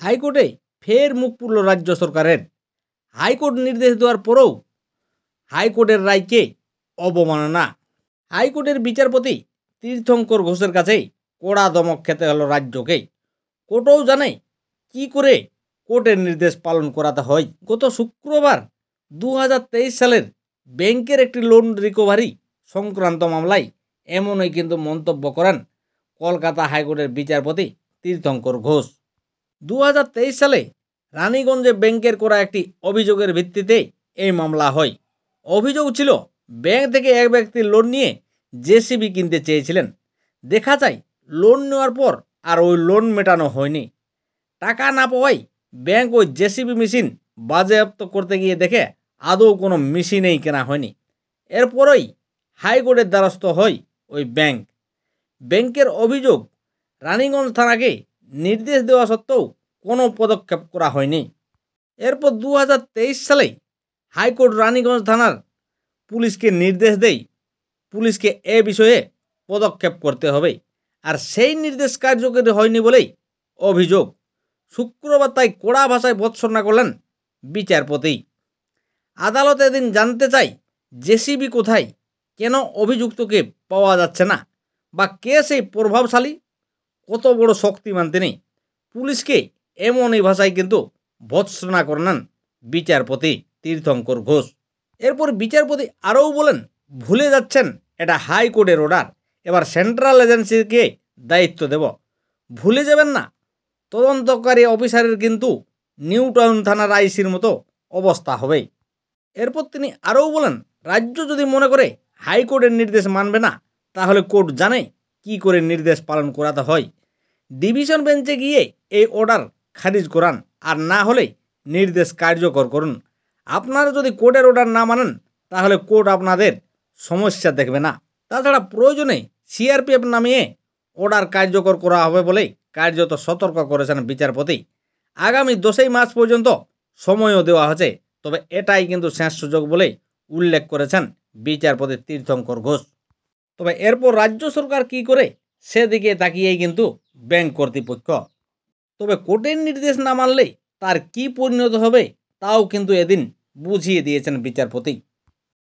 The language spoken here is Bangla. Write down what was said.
হাইকোর্টে ফের মুখ পুরল রাজ্য সরকারের। হাইকোর্ট নির্দেশ দেওয়ার পরেও হাইকোর্টের রায়কে অবমাননা। হাইকোর্টের বিচারপতি তীর্থঙ্কর ঘোষের কাছে কড়া দমক খেতে হলো রাজ্যকে। কোর্টও জানে কি করে কোর্টের নির্দেশ পালন করাতে হয়। গত শুক্রবার 2023 সালের ব্যাংকের একটি লোন রিকভারি সংক্রান্ত মামলায় এমনই কিন্তু মন্তব্য করেন কলকাতা হাইকোর্টের বিচারপতি তীর্থঙ্কর ঘোষ। 2023 সালে রানীগঞ্জে ব্যাংকের করা একটি অভিযোগের ভিত্তিতে এই মামলা হয়। অভিযোগ ছিল ব্যাংক থেকে এক ব্যক্তি লোন নিয়ে জেসিবি কিনতে চেয়েছিলেন। দেখা যায় লোন নেওয়ার পর আর ওই লোন মেটানো হয়নি। টাকা না পাওয়ায় ব্যাংক ওই জেসিবি মেশিন বাজেয়াপ্ত করতে গিয়ে দেখে আদৌ কোনো মেশিনেই কেনা হয়নি। এরপরই হাইকোর্টের দ্বারস্থ হয় ওই ব্যাংক। ব্যাংকের অভিযোগ রানীগঞ্জ থানাকে নির্দেশ দেওয়া সত্ত্বেও কোনো পদক্ষেপ করা হয়নি। এরপর 2023 সালে হাইকোর্ট রানীগঞ্জ থানার পুলিশকে নির্দেশ দেয় পুলিশকে এ বিষয়ে পদক্ষেপ করতে হবে, আর সেই নির্দেশ কার্যকরী হয়নি বলেই অভিযোগ। শুক্রবার তাই কড়া ভাষায় ভর্ৎসনা করলেন বিচারপতি। আদালত এদিন জানতে চাই জেসিবি কোথায়, কেন অভিযুক্তকে পাওয়া যাচ্ছে না, বা কে সেই প্রভাবশালী, কত বড় শক্তিমান তিনি। পুলিশকে এমনই ভাষায় কিন্তু ভর্ৎসনা করলেন বিচারপতি তীর্থঙ্কর ঘোষ। এরপর বিচারপতি আরও বলেন, ভুলে যাচ্ছেন এটা হাইকোর্টের অর্ডার, এবার সেন্ট্রাল এজেন্সিকে দায়িত্ব দেব। ভুলে যাবেন না, তদন্তকারী অফিসারের কিন্তু নিউ টাউন থানার আইসির মতো অবস্থা হবে। এরপর তিনি আরও বলেন, রাজ্য যদি মনে করে হাইকোর্টের নির্দেশ মানবে না, তাহলে কোর্ট জানে কি করে নির্দেশ পালন করাতে হয়। ডিভিশন বেঞ্চে গিয়ে এই অর্ডার খারিজ করান, আর না হলে নির্দেশ কার্যকর করুন। আপনারা যদি কোর্টের অর্ডার না মানেন, তাহলে কোর্ট আপনাদের সমস্যা দেখবে না। তাছাড়া প্রয়োজনে সিআরপিএফ নামিয়ে অর্ডার কার্যকর করা হবে বলে কার্যত সতর্ক করেছেন বিচারপতি। আগামী 10 মার্চ পর্যন্ত সময়ও দেওয়া হয়েছে, তবে এটাই কিন্তু শেষ সুযোগ বলে উল্লেখ করেছেন বিচারপতি তীর্থঙ্কর ঘোষ। তবে এরপর রাজ্য সরকার কি করে সেদিকে তাকিয়েই কিন্তু ব্যাংক কর্তৃপক্ষ। তবে কোর্টের নির্দেশ না মানলে তার কি পরিণত হবে তাও কিন্তু এদিন বুঝিয়ে দিয়েছেন বিচারপতি।